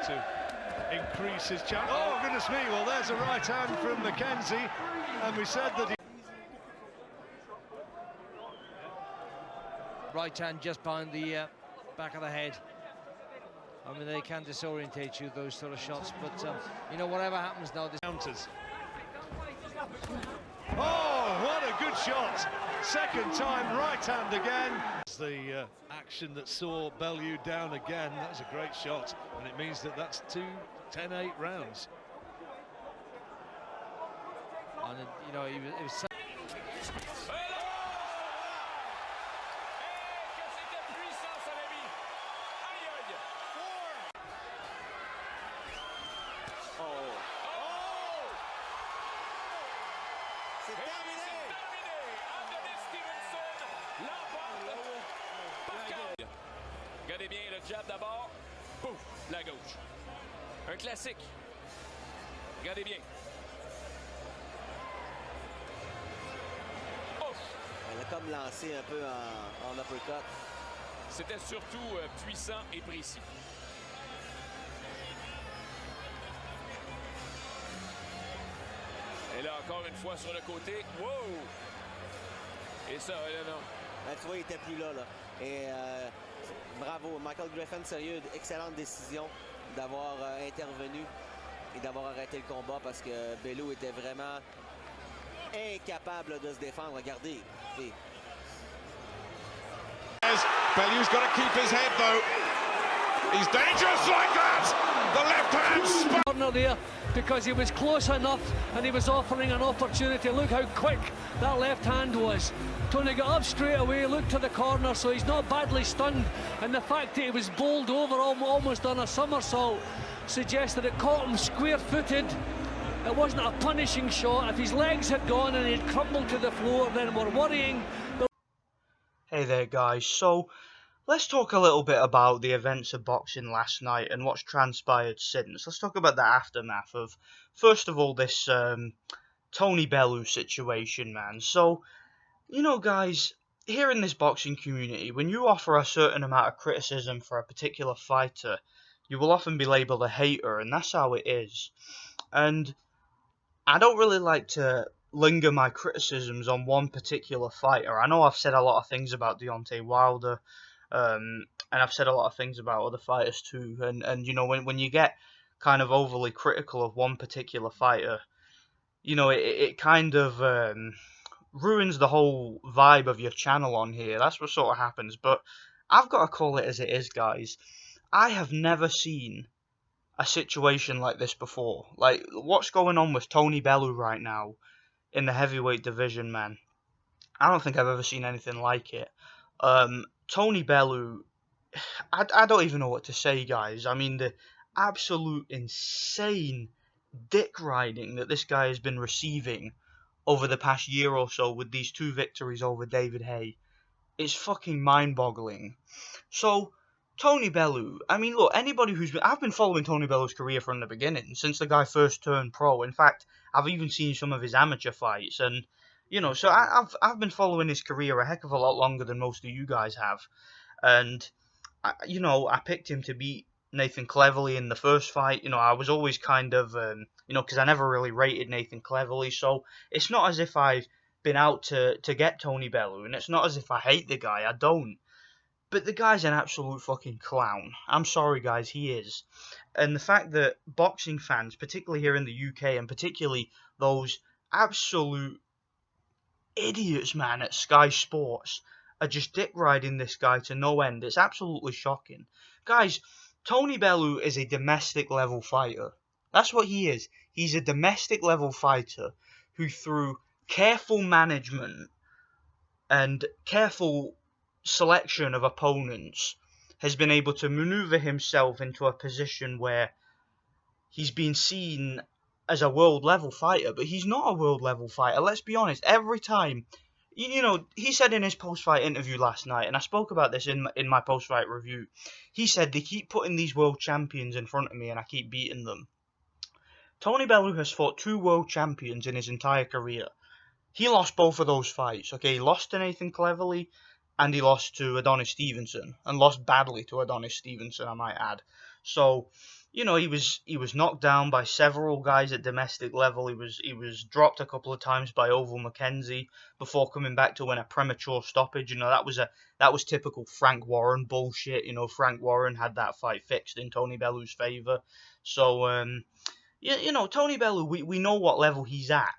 to increase his chance. Oh, goodness me, well, there's a right hand from Mackenzie, and we said that he... Right hand just behind the back of the head. I mean, they can disorientate you, those sort of shots, but you know, whatever happens now, this counters. Oh, what a good shot! Second time, right hand again. It's the action that saw Bellew down again. That was a great shot, and it means that that's 2 10-8 rounds. And you know, it was Regardez bien le jab d'abord. Pouf, la gauche. Un classique. Regardez bien. Ouf. Elle a comme lancé un peu en uppercut. C'était surtout puissant et précis. Et là, encore une fois sur le côté. Wow! Et ça, là, non. Ben, tu vois, il était plus là. Et bravo, Michael Griffin, sérieux, excellente décision d'avoir intervenu et d'avoir arrêté le combat parce que Bellew était vraiment incapable de se défendre. Regardez. Bellew's got to keep his head though. He's dangerous like that. The left hand corner there because he was close enough and he was offering an opportunity. Look how quick that left hand was. Tony got up straight away, looked to the corner, so he's not badly stunned, and the fact that he was bowled over almost on a somersault suggests that it caught him square-footed. It wasn't a punishing shot. If his legs had gone and he'd crumbled to the floor, then we're worrying. Hey there guys, so let's talk a little bit about the events of boxing last night and what's transpired since. Let's talk about the aftermath of, first of all, this Tony Bellew situation, man. So, you know guys, here in this boxing community, when you offer a certain amount of criticism for a particular fighter, you will often be labelled a hater, and that's how it is. And I don't really like to linger my criticisms on one particular fighter. I know I've said a lot of things about Deontay Wilder, and I've said a lot of things about other fighters too, and you know, when you get kind of overly critical of one particular fighter, you know, it kind of ruins the whole vibe of your channel on here. That's what sort of happens. But I've got to call it as it is, guys. I have never seen a situation like this before. Like, what's going on with Tony Bellew right now in the heavyweight division, man? I don't think I've ever seen anything like it. Tony Bellew, I don't even know what to say, guys. I mean, the absolute insane dick riding that this guy has been receiving over the past year or so with these 2 victories over David Haye, it's fucking mind-boggling. So, Tony Bellew, I mean, look, anybody I've been following Tony Bellew's career from the beginning, since the guy first turned pro. In fact, I've even seen some of his amateur fights, and, you know, so I've been following his career a heck of a lot longer than most of you guys have. And, you know, I picked him to beat Nathan Cleverly in the first fight. You know, I was always kind of, you know, because I never really rated Nathan Cleverly, so it's not as if I've been out to get Tony Bellew, and it's not as if I hate the guy. I don't. But the guy's an absolute fucking clown. I'm sorry, guys, he is. And the fact that boxing fans, particularly here in the UK, and particularly those absolute idiots, man, at Sky Sports, are just dick riding this guy to no end. It's absolutely shocking. Guys, Tony Bellew is a domestic level fighter. That's what he is. He's a domestic level fighter who, through careful management and careful selection of opponents, has been able to maneuver himself into a position where he's been seen as a world level fighter, but he's not a world level fighter. Let's be honest. Every time, you know, he said in his post-fight interview last night, and I spoke about this in my post-fight review, he said, they keep putting these world champions in front of me and I keep beating them. Tony Bellew has fought 2 world champions in his entire career. He lost both of those fights. Okay, he lost to Nathan Cleverly and he lost to Adonis Stevenson, and lost badly to Adonis Stevenson, I might add. So, you know, he was knocked down by several guys at domestic level. He was dropped a couple of times by Oval McKenzie before coming back to win a premature stoppage. You know, that was typical Frank Warren bullshit. You know, Frank Warren had that fight fixed in Tony Bellew's favor. So, you know, Tony Bellew, we know what level he's at.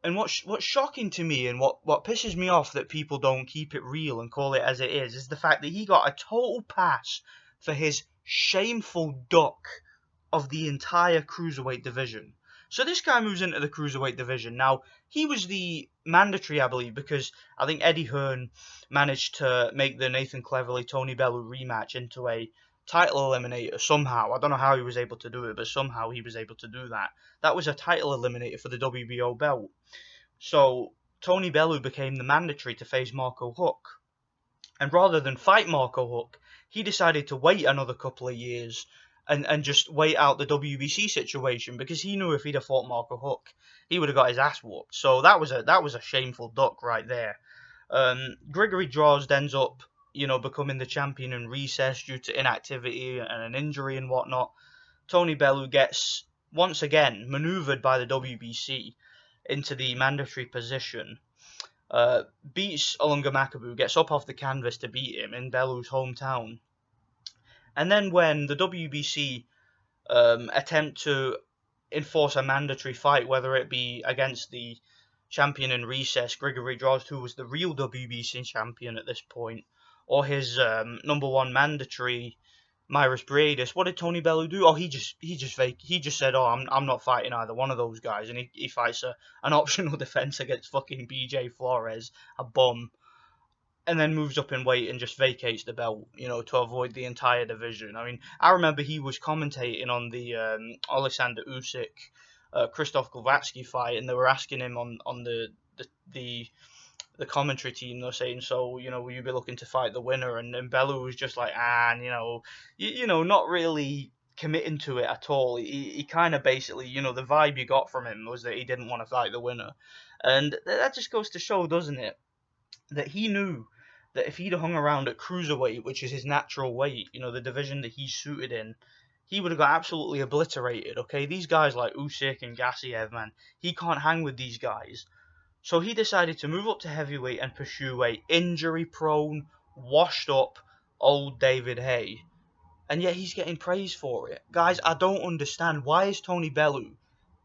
And what's shocking to me and what pisses me off that people don't keep it real and call it as it is the fact that he got a total pass for his shameful duck of the entire cruiserweight division. So this guy moves into the cruiserweight division. Now, he was the mandatory, I believe, because I think Eddie Hearn managed to make the Nathan Cleverly Tony Bellew rematch into a title eliminator somehow. I don't know how he was able to do it, but somehow he was able to do that. That was a title eliminator for the WBO belt. So Tony Bellew became the mandatory to face Marco Huck. And rather than fight Marco Huck, he decided to wait another couple of years and just wait out the WBC situation, because he knew if he'd have fought Marco Huck, he would have got his ass whooped. So that was a shameful duck right there. Grigory Drozd ends up, you know, becoming the champion in recess due to inactivity and an injury and whatnot. Tony Bellew gets once again maneuvered by the WBC into the mandatory position. Beats Olunga Makabu, gets up off the canvas to beat him in Bellew's hometown. And then when the WBC attempt to enforce a mandatory fight, whether it be against the champion in recess, Grigory Drozd, who was the real WBC champion at this point, or his number one mandatory, Myris Briedis, what did Tony Bellew do? Oh, he just said, oh, I'm not fighting either one of those guys, and he fights an optional defense against fucking BJ Flores, a bum, and then moves up in weight and just vacates the belt, you know, to avoid the entire division. I mean, I remember he was commentating on the Alexander Usyk, Krzysztof Glowacki fight, and they were asking him on the commentary team, they're saying, so, you know, will you be looking to fight the winner? And Bellew was just like, you know, not really committing to it at all. He kind of basically, you know, the vibe you got from him was that he didn't want to fight the winner. And that just goes to show, doesn't it, that he knew that if he'd hung around at cruiserweight, which is his natural weight, you know, the division that he's suited in, he would have got absolutely obliterated, okay? These guys like Usyk and Gassiev, man, he can't hang with these guys. So he decided to move up to heavyweight and pursue a injury-prone, washed-up old David Haye. And yet he's getting praised for it. Guys, I don't understand. Why is Tony Bellew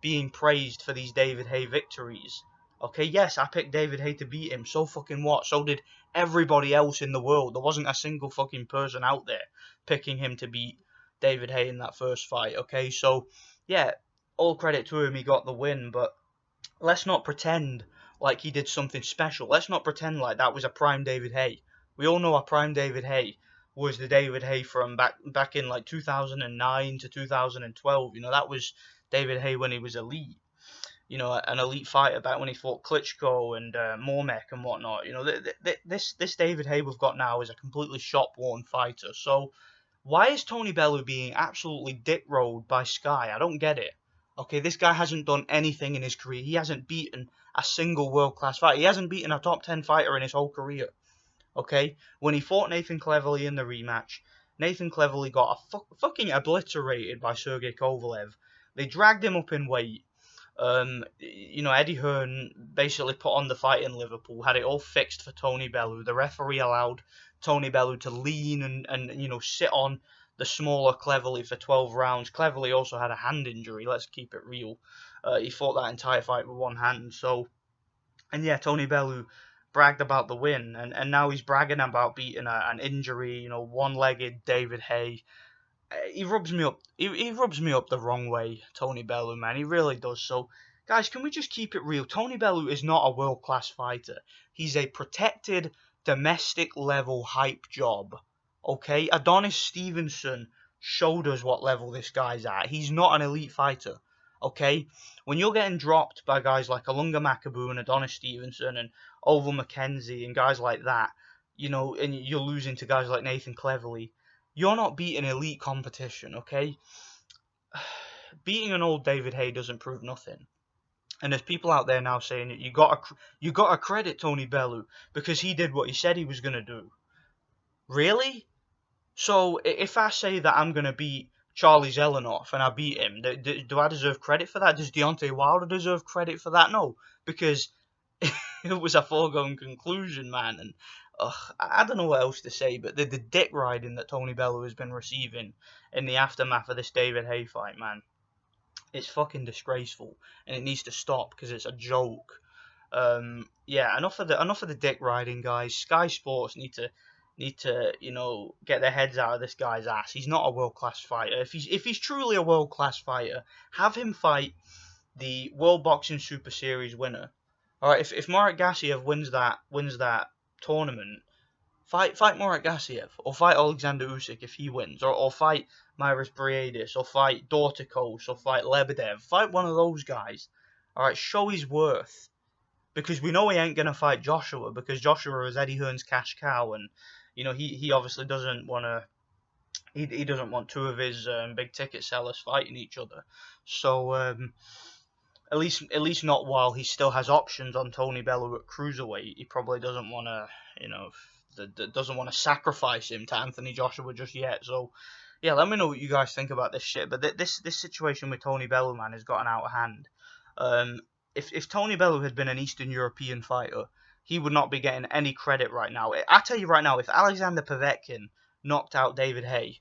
being praised for these David Haye victories? Okay, yes, I picked David Haye to beat him. So fucking what? So did everybody else in the world. There wasn't a single fucking person out there picking him to beat David Haye in that first fight. Okay, so, yeah, all credit to him. He got the win. But let's not pretend like he did something special. Let's not pretend like that was a prime David Haye. We all know a prime David Haye was the David Haye from back in like 2009 to 2012. You know, that was David Haye when he was elite. You know, an elite fighter back when he fought Klitschko and Mormek and whatnot. You know, this David Haye we've got now is a completely shop-worn fighter. So why is Tony Bellew being absolutely dick-rolled by Sky? I don't get it. Okay, this guy hasn't done anything in his career. He hasn't beaten a single world-class fighter. He hasn't beaten a top 10 fighter in his whole career. Okay, when he fought Nathan Cleverly in the rematch, Nathan Cleverly got fucking obliterated by Sergey Kovalev. They dragged him up in weight. You know, Eddie Hearn basically put on the fight in Liverpool, had it all fixed for Tony Bellew. The referee allowed Tony Bellew to lean and you know, sit on the smaller Cleverly for 12 rounds. Cleverly also had a hand injury, let's keep it real. He fought that entire fight with one hand. So, and yeah, Tony Bellew bragged about the win, and now he's bragging about beating an injury, you know, one-legged David Haye. He rubs me up. He rubs me up the wrong way, Tony Bellew, man. He really does. So, guys, can we just keep it real? Tony Bellew is not a world-class fighter. He's a protected, domestic-level hype job. Okay? Adonis Stevenson showed us what level this guy's at. He's not an elite fighter. Okay? When you're getting dropped by guys like Olunga Makabu and Adonis Stevenson and Oval McKenzie and guys like that, you know, and you're losing to guys like Nathan Cleverly, you're not beating elite competition, okay? Beating an old David Haye doesn't prove nothing. And there's people out there now saying that you got to credit Tony Bellew because he did what he said he was going to do. Really? So if I say that I'm going to beat Charlie Zelenoff and I beat him, do I deserve credit for that? Does Deontay Wilder deserve credit for that? No, because it was a foregone conclusion, man. And I don't know what else to say, but the dick riding that Tony Bellew has been receiving in the aftermath of this David Haye fight, man, it's fucking disgraceful, and it needs to stop because it's a joke. Yeah, enough of the dick riding, guys. Sky Sports need to get their heads out of this guy's ass. He's not a world class fighter. If he's truly a world class fighter, have him fight the World Boxing Super Series winner. All right, if Murat Gassiev wins that tournament, fight Murat Gassiev, or fight Alexander Usyk if he wins, or fight Mairis Briedis, or fight Dorticos, or fight Lebedev. Fight one of those guys. All right, show his worth. Because we know he ain't going to fight Joshua, because Joshua is Eddie Hearn's cash cow, and he obviously doesn't want to. He doesn't want two of his big ticket sellers fighting each other. So at least not while he still has options on Tony Bellew at cruiserweight. He probably doesn't want to doesn't want to sacrifice him to Anthony Joshua just yet. So yeah, let me know what you guys think about this shit. But this situation with Tony Bellew, man, has gotten out of hand. If Tony Bellew had been an Eastern European fighter, he would not be getting any credit right now. I tell you right now, if Alexander Povetkin knocked out David Haye,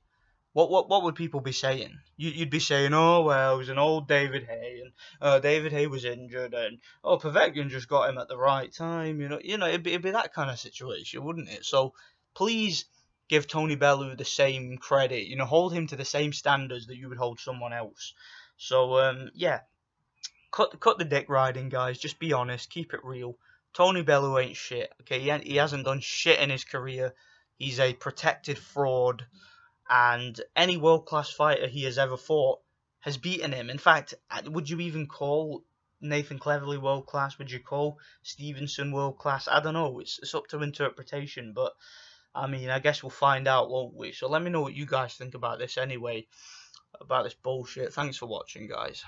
what would people be saying? You'd be saying, oh well, it was an old David Haye, and David Haye was injured, and Povetkin just got him at the right time. It'd be that kind of situation, wouldn't it? So please give Tony Bellew the same credit. Hold him to the same standards that you would hold someone else. So yeah. Cut the dick riding, guys. Just be honest. Keep it real. Tony Bellew ain't shit. Okay, he hasn't done shit in his career. He's a protected fraud, and any world-class fighter he has ever fought has beaten him. In fact, would you even call Nathan Cleverly world-class? Would you call Stevenson world-class? I don't know. It's up to interpretation, but I mean, I guess we'll find out, won't we? So let me know what you guys think about this anyway, about this bullshit. Thanks for watching, guys.